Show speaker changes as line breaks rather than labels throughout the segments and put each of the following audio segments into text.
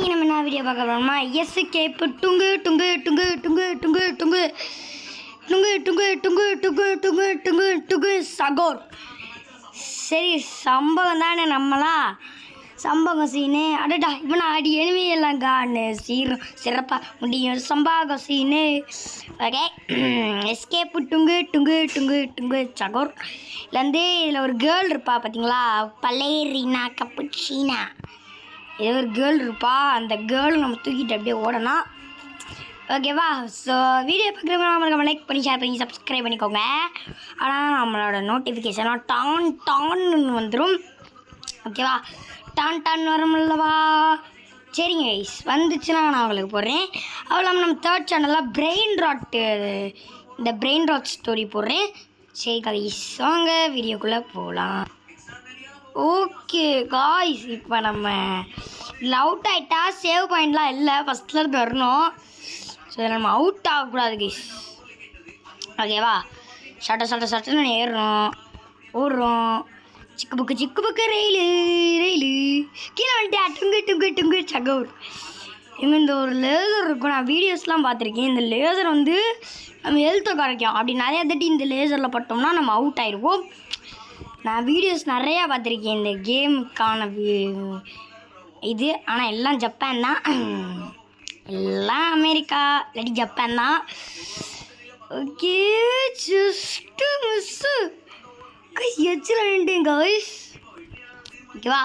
இன்றைக்கி நம்ம என்ன வீடியோ பார்க்க போகிறோம்னா எஸ்கேப் டுங்கு டுங்கு டுங்கு டுங்கு டுங்கு டுங்கு டுங்கு டுங்கு டுங்கு டுங்கு டுங்கு டுங்கு டுங்கு சகோர். சரி, சம்பவம் தானே நம்மளாம் சம்பவம் சீனு. அடடா இப்போ நான் அடி எனிமையெல்லாம் காணு சிறப்பாக முடியும் சம்பாகம் சீனு. ஓகே, எஸ்கேப்பு டுங்கு டுங்கு டுங்கு டுங்கு சகோர். இதில் ஒரு கேர்ள் இருப்பா பார்த்தீங்களா, பலேரினா கப்புச்சீனா. ஏதோ ஒரு கேர்ள் இருப்பா, அந்த கேர்ள் நம்ம தூக்கிட்டு அப்படியே ஓடணும். ஓகேவா? ஸோ வீடியோ பார்க்குறவங்க நம்ம லைக் பண்ணி ஷேர் பண்ணி சப்ஸ்கிரைப் பண்ணிக்கோங்க. ஆனால் நம்மளோட நோட்டிஃபிகேஷனாக டான்னு வந்துடும். ஓகேவா? டான் வரும்லவா? சரிங்க கைஸ், வந்துச்சுன்னா நான் உங்களுக்கு போடுறேன். அவ்வளோ இல்லாமல் நம்ம தேர்ட் சேனலில் இந்த பிரெயின் ராட் ஸ்டோரி போடுறேன். சரி கைஸ், வாங்க வீடியோக்குள்ளே போகலாம். ஓகே காய்ஸ், இப்போ நம்ம அவுட் ஆகிட்டா சேவ் பாயிண்ட்லாம் இல்லை, ஃபஸ்ட்டில் இருந்து வரணும். ஸோ நம்ம அவுட் ஆகக்கூடாது கைஸ். ஓகேவா? சட்டன்னு ஏறுறோம், ஓடுறோம். சிக்கு புக்கு ரயிலு கீழே வந்துட்டு டுங்கு டுங்கு டுங்கு சகோர். எங்கள் இந்த ஒரு லேசர் இருக்கும், நான் வீடியோஸ்லாம் பார்த்துருக்கேன். இந்த லேசர் வந்து நம்ம ஹெல்த்தை குறைக்கும். அப்படி நிறையா தட்டி இந்த லேசரில் பட்டோம்னா நம்ம அவுட் ஆகிடுவோம். நான் வீடியோஸ் நிறையா பார்த்துருக்கேன் இந்த கேமுக்கான இது. ஆனால் எல்லாம் ஜப்பான் தான், எல்லாம் அமெரிக்கா இல்லாட்டி ஜப்பான் தான். ஓகே, ஜஸ்ட்டு மிஸ்ஸு கைஸ், எச்சில் கைஸ். ஓகேவா?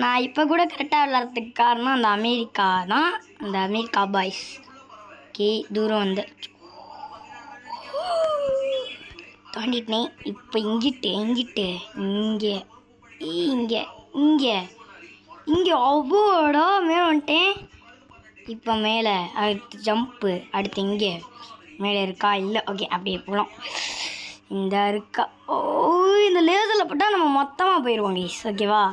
நான் இப்போ கூட கரெக்டாக விளாட்றதுக்கு காரணம் அந்த அமெரிக்கா தான், அந்த அமெரிக்கா பாய்ஸ். ஓகே, தூரம் வந்து தாண்டிட்டேன். இப்போ இங்கிட்டு இங்கே அவ்வளோ மேலே வந்துட்டேன். இப்போ மேலே அடுத்து ஜம்ப்பு, அடுத்து இங்கே மேலே இருக்கா இல்லை? ஓகே, அப்படியே போகலாம். இந்த இருக்கா? ஓ, இந்த லேசரில் போட்டால் நம்ம மொத்தமாக போயிடுவோம் கைஸ். ஓகேவா?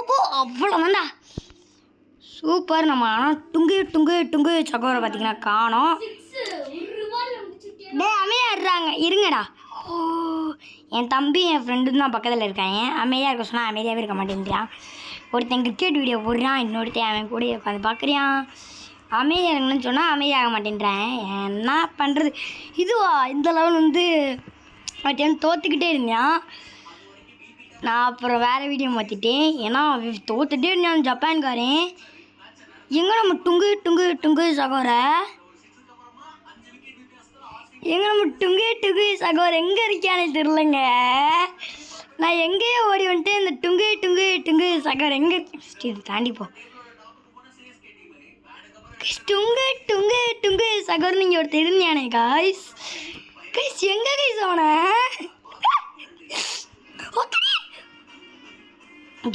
போ அவ்வளோதான்டா, சூப்பர். நம்ம ஆனால் டுங்கு சகோரை பார்த்தீங்கன்னா காணோம். டே அமைதியாடுறாங்க, இருங்கடா. ஓ, என் தம்பி என் ஃப்ரெண்டு தான் பக்கத்தில் இருக்காங்க. அமைதியாக இருக்க சொன்னால் அமைதியாகவே இருக்க மாட்டேங்கிறான். ஒருத்தன் கிரிக்கெட் வீடியோ போடுறான், இன்னொருத்தன் அவன் கூட உட்காந்து பார்க்குறியான். அமைதியாக இருங்கன்னு சொன்னால் அமைதியாக மாட்டேன்றேன். என்ன பண்ணுறது? இதுவா இந்த லெவல் வந்து அவன் தோற்றுக்கிட்டே இருந்தான். நான் அப்புறம் வேறு வீடியோ மாற்றிட்டேன், ஏன்னா தோற்றுட்டே இருந்தான் ஜப்பான்காரன். எங்கே நம்ம டுங்கு சகோரை, எங்கே நம்ம டுங்கு சகோர் எங்கே இருக்கானே தெரிலங்க. நான் எங்கேயோ ஓடி வந்துட்டு இந்த டுங்கு சகோர் எங்கே இது தாண்டிப்போம். டுங்கு சகோர் நீங்கள் ஒருத்தர் இருந்தானே காய்ஸ். எங்கே கைஸ் அவனை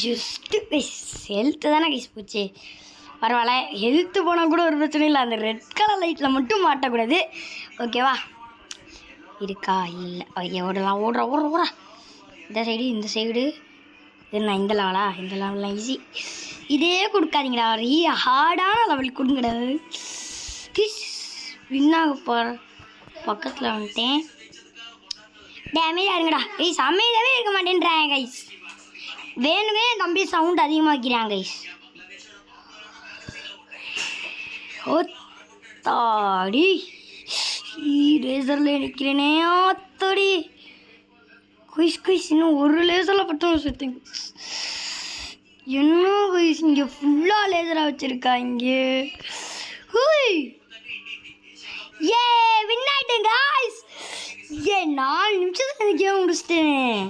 ஜஸ்ட்டு ஹெல்த்து தானே கைஸ் போச்சு. பரவாயில்ல, ஹெல்த்து போனால் கூட ஒரு பிரச்சனை இல்லை, அந்த ரெட் கலர் லைட்டில் மட்டும் மாட்டக்கூடாது. ஓகேவா? இருக்கா? இல்லை. ஐயா, ஓடுறா. இந்த சைடு இது. நான் இந்த லெவலாம் ஈஸி. இதே கொடுக்காதீங்கடா, ஹார்டான லெவல் கொடுங்கடா. வின்னாக போகிற பக்கத்தில் வந்துட்டேன். அமைதியாக இருங்கடா கைஸ், அமைதியாகவே இருக்க மாட்டேன்றாங்க கைஸ். வேணுமே தம்பி சவுண்ட் அதிகமாக்கிறாங்க கைஸ். ஓத்தாடி, லேசரில் நிற்கிறேனே. ஆத்தாடி குயிஸ் இன்னும் ஒரு லேசரில் பட்டும் சுத்தம். என்ன குயிஸ், இங்கே ஃபுல்லாக லேசராக வச்சுருக்கா இங்கே. ஏ வின்னாயிட்டேன் காய்ஸ். 4 நிமிஷத்தில் கேம் முடிச்சிட்டேன்.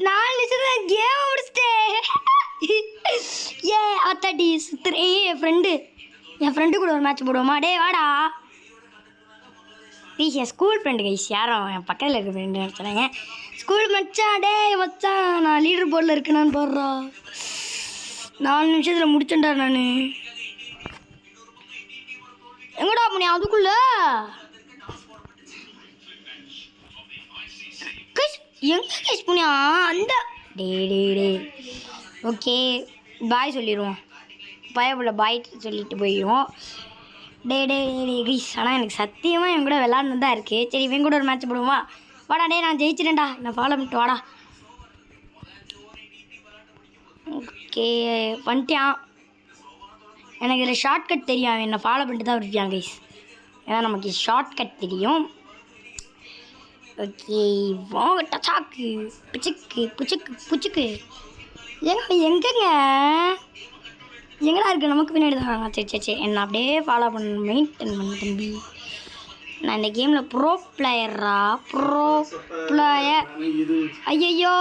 4 நிமிஷத்தில் கேம் முடிச்சிட்டேன். ஏ ஆத்தாடி சுத்துறே. என் ஃப்ரெண்டு கூட ஒரு மேட்ச் போடுவோமா? டே வாடா please. N school friend guys, யாரும் என் பக்கத்தில் இருக்க ஃப்ரெண்டு நினச்சாங்க. ஸ்கூல் மச்சான், டே மச்சான் நான் லீடர் போர்டில் இருக்கேனான்னு போடுறா. 4 நிமிஷத்தில் முடிச்சேன்டா நான். எங்கடா பண்ணி அதுக்குள்ள எங்கே கைஸ் புனியா அந்த டே. ஓகே, பாய் சொல்லிடுவோம். பயப்புள்ள பாய் சொல்லிட்டு போயிடுவோம். டே கைஸ், ஆனால் எனக்கு சத்தியமாக என் கூட விளாட்னு தான் இருக்குது. சரி, இவன் கூட ஒரு மேட்ச் போடுவோமா? வாடா டே, நான் ஜெயிச்சிட்டேன்டா, நான் ஃபாலோ பண்ணிட்டு வாடா. ஓகே வந்துட்டான். எனக்கு இதில் ஷார்ட்கட் தெரியும், என்னை ஃபாலோ பண்ணிட்டு தான் இருப்பான் கைஸ். ஏன்னா நமக்கு ஷார்ட்கட் தெரியும். ஓகே வாங்க டச்சாக்கு பிச்சுக்கு புச்சுக்கு புச்சுக்கு. எங்கெங்க எங்கடா இருக்குது? நமக்கு பின்னாடி தான். சரி என்ன அப்படியே ஃபாலோ பண்ண மெயின்டைன் பண்ண தம்பி. நான் இந்த கேமில் ப்ரோ பிளேயர். ஐயோ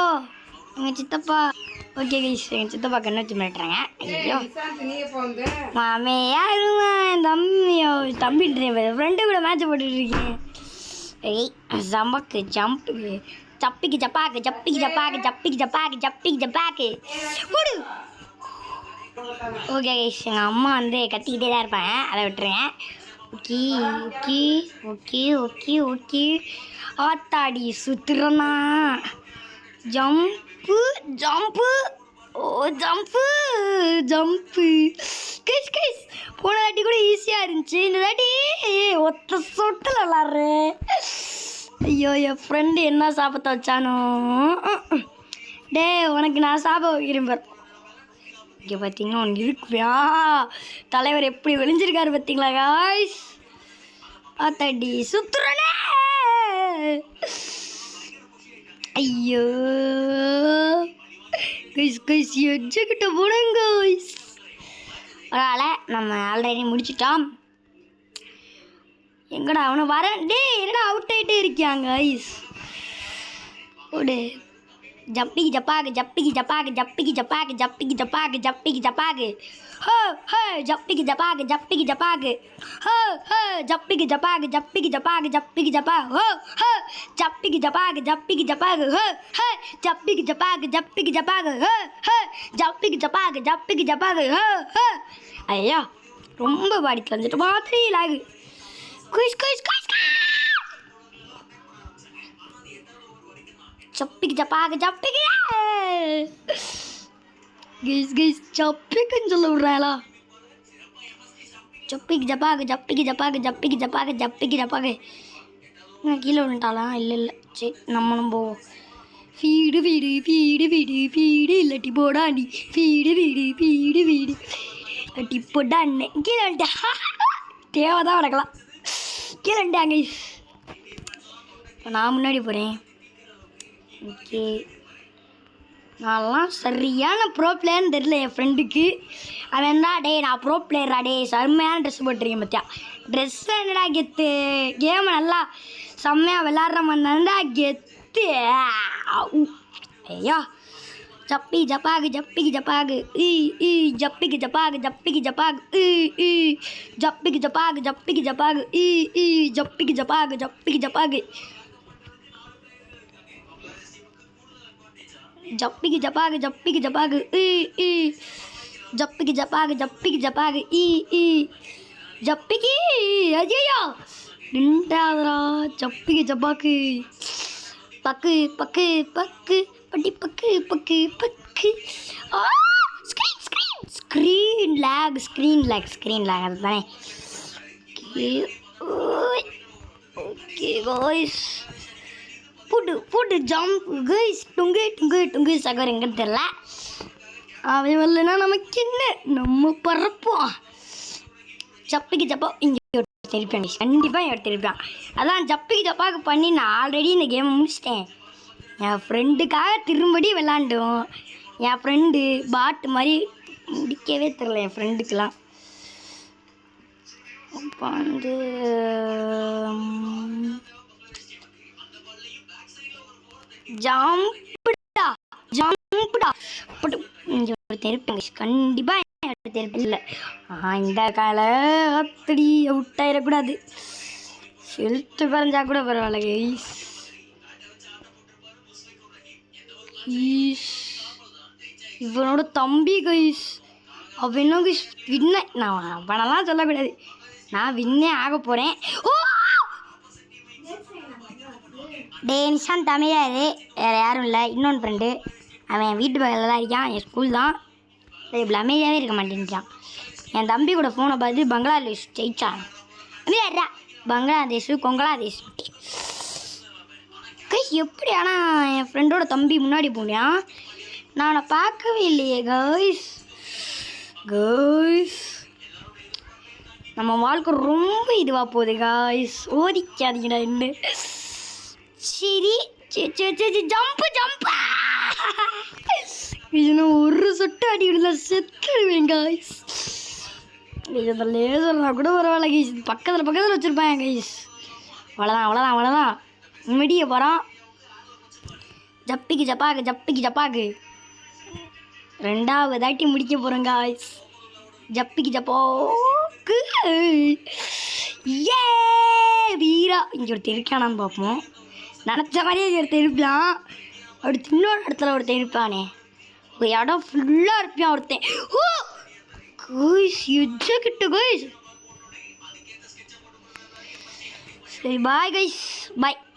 எங்கள் சித்தப்பா. ஓகே கைஸ், எங்கள் சித்தப்பா கண்ணு வச்சு மிரட்டுறாங்க. ஐயோ மாமையா இருவேன் தம்பியோ தம்பின்ற ஃப்ரெண்டு கூட மேட்ச் போட்டுட்ருக்கேன். ஏய் ஜம்பக்கு ஜம்புக்கு சப்பிக்கு ஜப்பாக்கு ஜப்பிக்கு ஜப்பாக்கு ஜப்பிக்கு ஜப்பாக்கு ஜப்பிக்கு ஜப்பாக்கு போடு. ஓகே கைஸ், எங்கள் அம்மா வந்து கத்திக்கிட்டே தான் இருப்பாங்க, அதை விட்டுருங்க. Okay okay okay okay okay ஆத்தாடி சுத்துறனா. ஜம்பு ஜம்பு ஓ ஜம்பு ஜம்பு. கைஸ் கைஸ் போன தாட்டி கூட ஈஸியாக இருந்துச்சு, இந்த தாட்டி ஒத்த சொட்டில் விளாட்றேன். ஐயோ என் ஃப்ரெண்டு என்ன சாப்பிட்ட வச்சானோ. டே உனக்கு நான் சாப்பிட வைக்கிறேன் பார். இங்கே பார்த்தீங்கன்னா ஒன்று இருக்குவியா, தலைவர் எப்படி விழிஞ்சிருக்காரு பார்த்தீங்களா காய்ஸ். ஆத்தாடி சுத்துறனே. ஐயோ கைஸ் கைஸ் எஜ்ஜுக்கிட்ட போனேங்க கைஸ். அதனால் நம்ம ஆல்ரெடி முடிச்சிட்டோம். எங்கடா அவனை வரேன். டே என்னடா அவுட் ஆகிட்டே இருக்கியாங்க கைஸ். ஓடு ஜப்பிக்கு ஜப்பாக்கு ஜப்பிக்கு ஜப்பாக்கு ஜப்பிக்கு ஜப்பாக்கு ஜப்பிக்கு ஜப்பாக்கு ஜப்பிக்கு ஜப்பாக்கு ஹோ ஹோ ஜப்பிக்கு ஜப்பாக்கு ஜப்பிக்கு ஜப்பாக்கு ஹோ ஹோ ஜப்பிக்கு ஜப்பாக்கு ஜப்பிக்கு ஜப்பாக்கு ஜப்பிக்கு ஜப்பா ஹோ ஹோ ஜப்பிக்கு ஜப்பாக்கு ஜப்பிக்கு ஜப்பாக்கு ஹோ ஹோ ஜப்பிக்கு ஜப்பாக்கு ஜப்பிக்கு ஜப்பாக்கு ஹோ ஹோ ஜப்பிக்கு ஜப்பாக்கு ஜப்பிக்கு ஜப்பாக்கு ஹோ ஹோ. ஐயா ரொம்ப பாடி தந்துட்டு மாதிரி லாகு. குயிஸ் குயிஸ் குயிஸ் ஜப்பிக்கு ஜப்பாக்கு ஜப்பிக்கு கைஸ் கைஸ் ஜப்பிக்குன்னு சொல்ல விட்றாங்களா. ஜப்பிக்கு ஜப்பாக்கு ஜப்பிக்கு ஜப்பாக்கு ஜப்பிக்கு ஜப்பாக்கு ஜப்பிக்கு ஜப்பாக்கு. நான் கீழே விழுந்துட்டாலாம். இல்லை சரி நம்மளும் போவோம். ஃபீடு வீடு ஃபீடு வீடு ஃபீடு இல்லாட்டி போடாண்டி ஃபீடு வீடு ஃபீடு வீடு இல்லாட்டி போடாண்ணே. கீழே வந்துட்டேன். தேவை தான் நடக்கலாம். கீழே வந்துட்டாங்க. இப்போ நான் முன்னாடி போகிறேன். ஓகே நான்லாம் சரியான ப்ரோ பிளேயர்னு தெரியல என் ஃப்ரெண்டுக்கு. அவன் தான் டே நான் ப்ரோ பிளேயரா டே செம்மையான ட்ரெஸ் போட்டுருக்கேன் பார்த்தியா. ட்ரெஸ் என்னடா கெத்து, கேமை நல்லா செம்மையாக விளாட்ற மாதிரி தான்டா கெத்து. ஐயா ஜப்பி ஜப்பாகு ஜப்பிக்கு ஜப்பாகு ஈ ஜப்பிக்கு ஜப்பாகு ஜப்பிக்கு ஜப்பாகு ஈ ஜப்பிக்கு ஜப்பாகு ஜப்பிக்கு ஜப்பாகு ஈ ஜப்பிக்கு ஜப்பாகு ஜப்பிக்கு ஜப்பாகு ஜப்பிக்கு ஜப்பாகு ஜப்பிக்கு ஜப்பாகு ஈ ஜப்பிக்கு ஜப்பாகு ஜப்பிக்கு ஜப்பாகு ஈ ஜப்பிக்கு. ஐயோ நின்றாதரா. ஜப்பிக்கு ஜப்பாக்கு பக்கு பக்கு பக்கு பட்டி பக்கு பக்கு பக்கு. Screen screen screen lag screen lag screen lag அதுதானே. ஓகே ஓகே காய்ஸ் போட்டு ஜம்ப் கைஸ். டுங்கு டுங்கு டுங்கு சகர் எங்கன்னு தெரில. அவன் வரலன்னா நமக்கு என்ன, நம்ம பறப்போம். ஜப்பிக்கு ஜப்பா இங்கே திருப்பான் கண்டிப்பாக இவர் திருப்பான். அதான் ஜப்பிக்கு ஜப்பாவுக்கு பண்ணி நான் ஆல்ரெடி இந்த கேமை முடிச்சிட்டேன். என் ஃப்ரெண்டுக்காக திரும்படி விளாண்டோம். என் ஃப்ரெண்டு பாட்டு மாதிரி முடிக்கவே தெரில என் ஃப்ரெண்டுக்கெலாம். இப்போ வந்து ஜம்புடா ஜம்புடா பட்டு இங்கே ஒரு தெரிப்பாங்க கண்டிப்பாக தெரிப்பு இல்லை. இந்த கால அத்தடி அவுட்டாயிடக்கூடாது. செலுத்து பறஞ்சா கூட பரவாயில்ல கைஸ். இவனோட தம்பி கைஸ். அவன் என்ன கைஸ் வின்ன. நான் அவனெல்லாம் சொல்லக்கூடாது, நான் வின்னே ஆக போகிறேன். ஓ டே நிஷாந்த் தமிழாரு வேறு யாரும் இல்லை, இன்னொன்று ஃப்ரெண்டு. அவன் என் வீட்டு பக்கத்தில் தான் இருக்கான், என் ஸ்கூல் தான். இப்படி அமைதியாகவே இருக்க மாட்டேன்ட்டான். என் தம்பி கூட ஃபோனை பார்த்து பங்களாதேஷ் ஜெயிச்சான். அப்படியா பங்களாதேஷ் கொங்களாதேஷ் கை எப்படி. ஆனால் என் ஃப்ரெண்டோட தம்பி முன்னாடி போனியான். நான் பார்க்கவே இல்லையே கைஸ். கைஸ் நம்ம வாழ்க்கை ரொம்ப இதுவாக போகுது கைஸ். ஓதிக்காதீங்கடா என்ன. சரி ஜம்பு ஜம்பா. இது ஒரு சொட்டு அடி விடுதா செத்துடுவேன் கைஸ். இந்த லேசர்லாம் கூட பரவாயில்ல கைஸ். பக்கத்தில் வச்சுருப்பேன் கைஸ். அவ்வளோதான் முடிய போகிறான். ஜப்பிக்கு ஜப்பாக்கு 2வது தாட்டி முடிக்க போகிறேன் கைஸ். ஜப்பிக்கு ஜப்பாக்கு. ஏ வீரா. இங்கே ஒருத்தர் இருக்கானான்னு பார்ப்போம். நினச்ச மாதிரியே இங்கே ஒருத்தர் இருப்பான். அடுத்து இன்னொரு இடத்துல ஒருத்தர் இருப்பானே. ஒரு இடம் ஃபுல்லாக இருப்பான் ஒருத்தன். ஓ கைஸ் எஜ்ஜக்கிட்ட கைஸ். சரி பாய் கைஸ், பாய்.